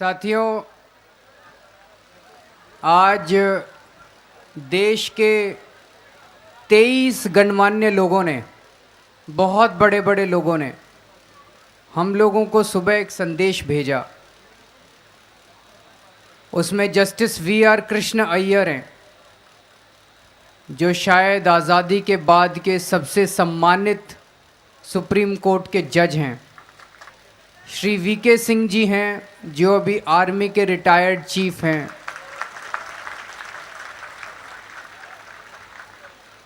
साथियों, आज देश के 23 गणमान्य लोगों ने, बहुत बड़े बड़े लोगों ने हम लोगों को सुबह एक संदेश भेजा। उसमें जस्टिस वी.आर. कृष्ण अय्यर हैं, जो शायद आज़ादी के बाद के सबसे सम्मानित सुप्रीम कोर्ट के जज हैं। श्री वी.के. सिंह जी हैं, जो अभी आर्मी के रिटायर्ड चीफ हैं।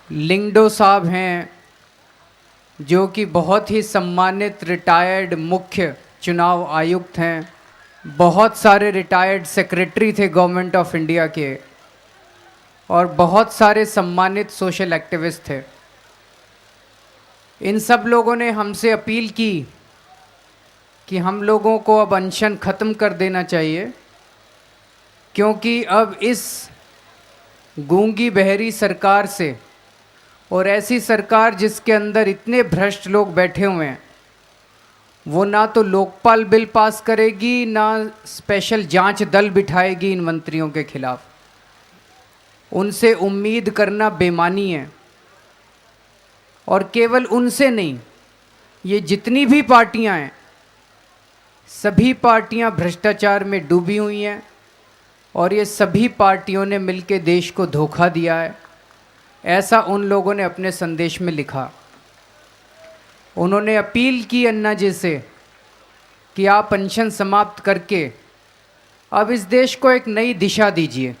लिंगडो साहब हैं, जो कि बहुत ही सम्मानित रिटायर्ड मुख्य चुनाव आयुक्त हैं। बहुत सारे रिटायर्ड सेक्रेटरी थे गवर्नमेंट ऑफ इंडिया के, और बहुत सारे सम्मानित सोशल एक्टिविस्ट थे। इन सब लोगों ने हमसे अपील की कि हम लोगों को अब अनशन ख़त्म कर देना चाहिए, क्योंकि अब इस गूंगी बहरी सरकार से, और ऐसी सरकार जिसके अंदर इतने भ्रष्ट लोग बैठे हुए हैं, वो ना तो लोकपाल बिल पास करेगी, ना स्पेशल जांच दल बिठाएगी इन मंत्रियों के खिलाफ। उनसे उम्मीद करना बेमानी है। और केवल उनसे नहीं, ये जितनी भी पार्टियां हैं, सभी पार्टियां भ्रष्टाचार में डूबी हुई हैं, और ये सभी पार्टियों ने मिलकर देश को धोखा दिया है। ऐसा उन लोगों ने अपने संदेश में लिखा। उन्होंने अपील की अन्ना जी से कि आप अनशन समाप्त करके अब इस देश को एक नई दिशा दीजिए,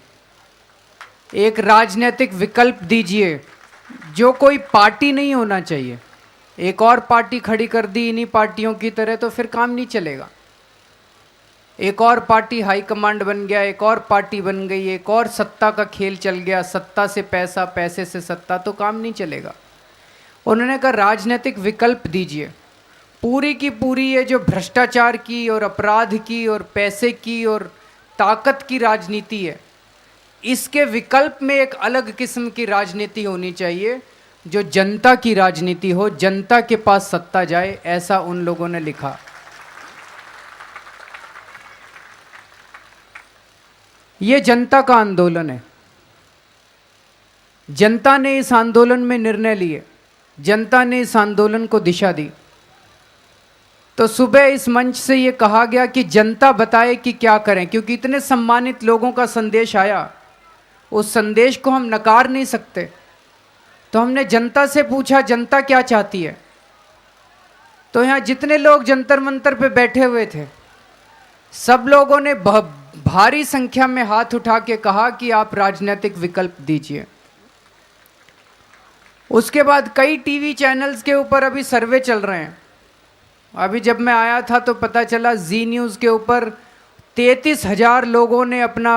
एक राजनीतिक विकल्प दीजिए, जो कोई पार्टी नहीं होना चाहिए। एक और पार्टी खड़ी कर दी इन्हीं पार्टियों की तरह तो फिर काम नहीं चलेगा। एक और पार्टी हाई कमांड बन गया, एक और पार्टी बन गई, एक और सत्ता का खेल चल गया, सत्ता से पैसा, पैसे से सत्ता, तो काम नहीं चलेगा। उन्होंने कहा राजनीतिक विकल्प दीजिए। पूरी की पूरी ये जो भ्रष्टाचार की और अपराध की और पैसे की और ताकत की राजनीति है, इसके विकल्प में एक अलग किस्म की राजनीति होनी चाहिए, जो जनता की राजनीति हो, जनता के पास सत्ता जाए। ऐसा उन लोगों ने लिखा। ये जनता का आंदोलन है। जनता ने इस आंदोलन में निर्णय लिए, जनता ने इस आंदोलन को दिशा दी। तो सुबह इस मंच से ये कहा गया कि जनता बताए कि क्या करें, क्योंकि इतने सम्मानित लोगों का संदेश आया, उस संदेश को हम नकार नहीं सकते। तो हमने जनता से पूछा जनता क्या चाहती है। तो यहाँ जितने लोग जंतर मंतर पे बैठे हुए थे, सब लोगों ने भारी संख्या में हाथ उठा के कहा कि आप राजनीतिक विकल्प दीजिए। उसके बाद कई टीवी चैनल्स के ऊपर अभी सर्वे चल रहे हैं। अभी जब मैं आया था तो पता चला जी न्यूज़ के ऊपर 33,000 लोगों ने अपना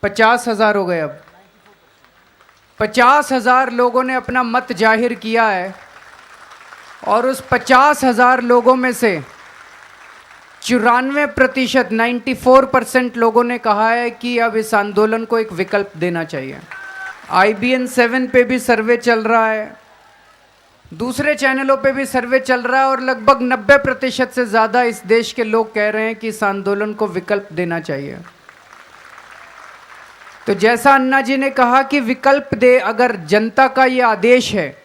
50,000 हो गए, अब 50,000 लोगों ने अपना मत जाहिर किया है। और उस 50,000 लोगों में से 94%, 94% लोगों ने कहा है कि अब इस आंदोलन को एक विकल्प देना चाहिए। IBN 7 पे भी सर्वे चल रहा है, दूसरे चैनलों पे भी सर्वे चल रहा है, और लगभग 90% से ज़्यादा इस देश के लोग कह रहे हैं कि इस आंदोलन को विकल्प देना चाहिए। तो जैसा अन्ना जी ने कहा कि विकल्प दे, अगर जनता का ये आदेश है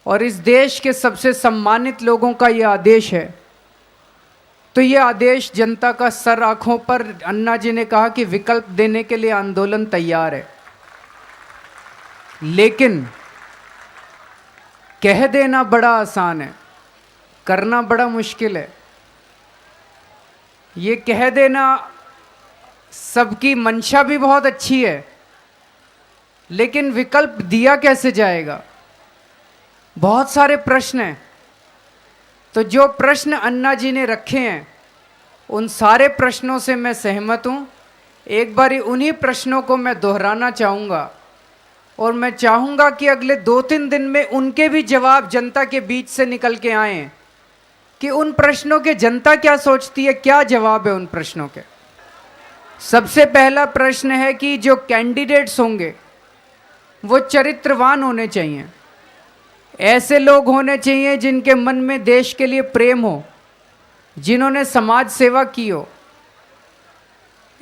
और इस देश के सबसे सम्मानित लोगों का ये आदेश है, तो ये आदेश जनता का सर आंखों पर। अन्ना जी ने कहा कि विकल्प देने के लिए आंदोलन तैयार है, लेकिन कह देना बड़ा आसान है, करना बड़ा मुश्किल है। ये कह देना, सबकी मंशा भी बहुत अच्छी है, लेकिन विकल्प दिया कैसे जाएगा? बहुत सारे प्रश्न हैं। तो जो प्रश्न अन्ना जी ने रखे हैं, उन सारे प्रश्नों से मैं सहमत हूँ। एक बारी उन्हीं प्रश्नों को मैं दोहराना चाहूँगा, और मैं चाहूँगा कि अगले 2-3 दिन में उनके भी जवाब जनता के बीच से निकल के आएँ, कि उन प्रश्नों के जनता क्या सोचती है, क्या जवाब है उन प्रश्नों के। सबसे पहला प्रश्न है कि जो कैंडिडेट्स होंगे वो चरित्रवान होने चाहिए। ऐसे लोग होने चाहिए जिनके मन में देश के लिए प्रेम हो, जिन्होंने समाज सेवा की हो,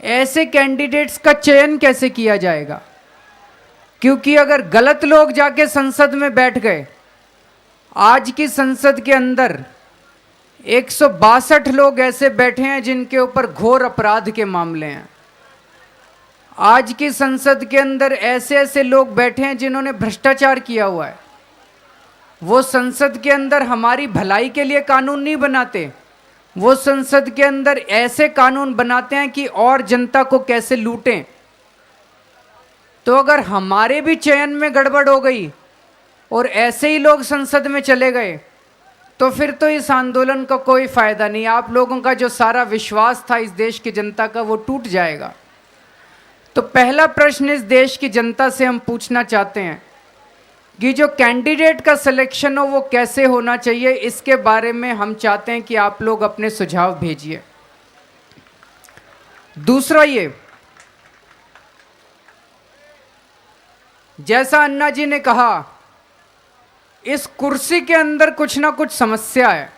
ऐसे कैंडिडेट्स का चयन कैसे किया जाएगा? क्योंकि अगर गलत लोग जाके संसद में बैठ गए, आज की संसद के अंदर 162 लोग ऐसे बैठे हैं जिनके ऊपर घोर अपराध के मामले हैं। आज की संसद के अंदर ऐसे ऐसे लोग बैठे हैं जिन्होंने भ्रष्टाचार किया हुआ है। वो संसद के अंदर हमारी भलाई के लिए कानून नहीं बनाते, वो संसद के अंदर ऐसे कानून बनाते हैं कि और जनता को कैसे लूटें। तो अगर हमारे भी चयन में गड़बड़ हो गई और ऐसे ही लोग संसद में चले गए, तो फिर तो इस आंदोलन का कोई फायदा नहीं। आप लोगों का जो सारा विश्वास था इस देश की जनता का, वो टूट जाएगा। तो पहला प्रश्न इस देश की जनता से हम पूछना चाहते हैं कि जो कैंडिडेट का सिलेक्शन हो वो कैसे होना चाहिए, इसके बारे में हम चाहते हैं कि आप लोग अपने सुझाव भेजिए। दूसरा, ये जैसा अन्ना जी ने कहा, इस कुर्सी के अंदर कुछ ना कुछ समस्या है।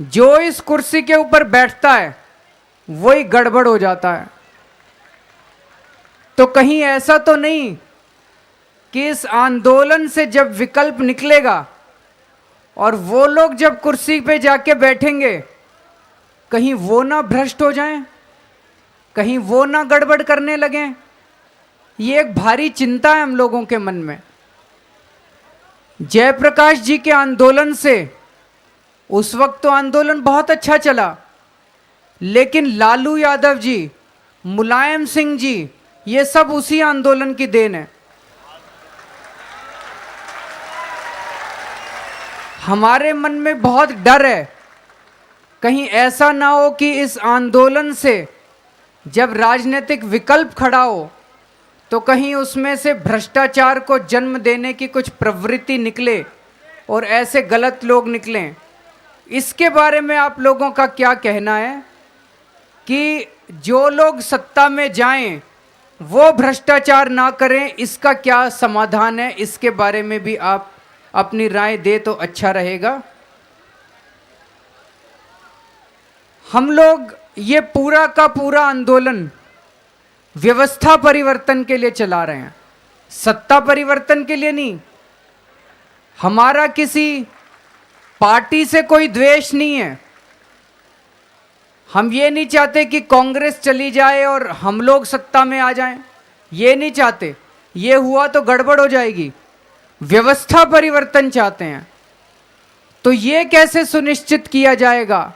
जो इस कुर्सी के ऊपर बैठता है वही गड़बड़ हो जाता है। तो कहीं ऐसा तो नहीं कि इस आंदोलन से जब विकल्प निकलेगा और वो लोग जब कुर्सी पे जाके बैठेंगे, कहीं वो ना भ्रष्ट हो जाएं, कहीं वो ना गड़बड़ करने लगें। ये एक भारी चिंता है हम लोगों के मन में। जयप्रकाश जी के आंदोलन से उस वक्त तो आंदोलन बहुत अच्छा चला, लेकिन लालू यादव जी, मुलायम सिंह जी, ये सब उसी आंदोलन की देन है। हमारे मन में बहुत डर है, कहीं ऐसा ना हो कि इस आंदोलन से जब राजनीतिक विकल्प खड़ा हो तो कहीं उसमें से भ्रष्टाचार को जन्म देने की कुछ प्रवृत्ति निकले और ऐसे गलत लोग निकलें। इसके बारे में आप लोगों का क्या कहना है कि जो लोग सत्ता में जाएं वो भ्रष्टाचार ना करें, इसका क्या समाधान है? इसके बारे में भी आप अपनी राय दे तो अच्छा रहेगा। हम लोग ये पूरा का पूरा आंदोलन व्यवस्था परिवर्तन के लिए चला रहे हैं, सत्ता परिवर्तन के लिए नहीं। हमारा किसी पार्टी से कोई द्वेष नहीं है। हम ये नहीं चाहते कि कांग्रेस चली जाए और हम लोग सत्ता में आ जाएं, ये नहीं चाहते। ये हुआ तो गड़बड़ हो जाएगी। व्यवस्था परिवर्तन चाहते हैं। तो ये कैसे सुनिश्चित किया जाएगा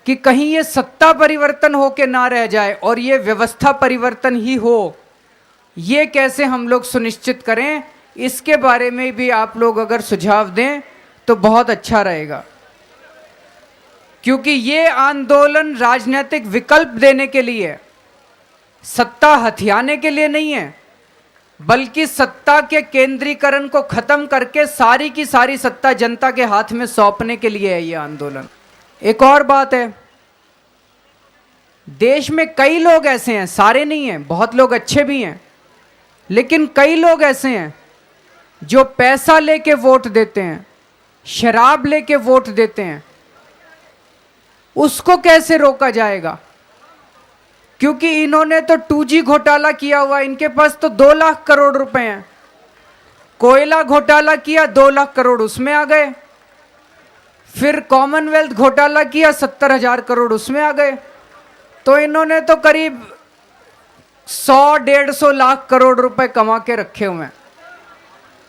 कि कहीं ये सत्ता परिवर्तन होके ना रह जाए और ये व्यवस्था परिवर्तन ही हो? ये कैसे हम लोग सुनिश्चित करें, इसके बारे में भी आप लोग अगर सुझाव दें तो बहुत अच्छा रहेगा। क्योंकि ये आंदोलन राजनीतिक विकल्प देने के लिए है, सत्ता हथियाने के लिए नहीं है, बल्कि सत्ता के केंद्रीकरण को खत्म करके सारी की सारी सत्ता जनता के हाथ में सौंपने के लिए है ये आंदोलन। एक और बात है, देश में कई लोग ऐसे हैं, सारे नहीं हैं, बहुत लोग अच्छे भी हैं, लेकिन कई लोग ऐसे हैं जो पैसा लेके वोट देते हैं, शराब लेके वोट देते हैं। उसको कैसे रोका जाएगा? क्योंकि इन्होंने तो 2G घोटाला किया हुआ, इनके पास तो 2 लाख करोड़ रुपए हैं। कोयला घोटाला किया, 2 लाख करोड़ उसमें आ गए। फिर कॉमनवेल्थ घोटाला किया, 70,000 करोड़ उसमें आ गए। तो इन्होंने तो करीब 100-150 लाख करोड़ रुपए कमा के रखे हुए हैं।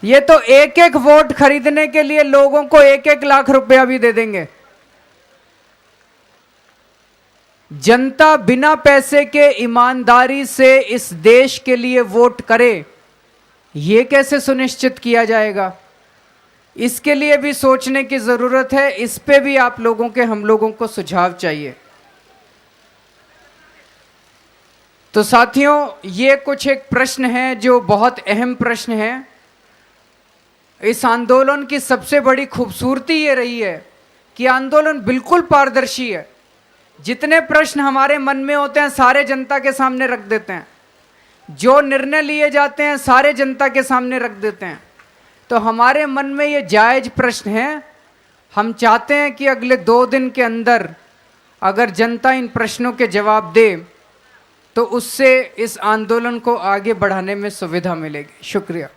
ये तो एक एक वोट खरीदने के लिए लोगों को 1-1 लाख रुपया भी दे देंगे। जनता बिना पैसे के ईमानदारी से इस देश के लिए वोट करे, ये कैसे सुनिश्चित किया जाएगा? इसके लिए भी सोचने की जरूरत है। इस पे भी आप लोगों के, हम लोगों को सुझाव चाहिए। तो साथियों, ये कुछ एक प्रश्न है जो बहुत अहम प्रश्न है। इस आंदोलन की सबसे बड़ी खूबसूरती ये रही है कि आंदोलन बिल्कुल पारदर्शी है। जितने प्रश्न हमारे मन में होते हैं सारे जनता के सामने रख देते हैं, जो निर्णय लिए जाते हैं सारे जनता के सामने रख देते हैं। तो हमारे मन में ये जायज प्रश्न है। हम चाहते हैं कि अगले 2 दिन के अंदर अगर जनता इन प्रश्नों के जवाब दे तो उससे इस आंदोलन को आगे बढ़ाने में सुविधा मिलेगी। शुक्रिया।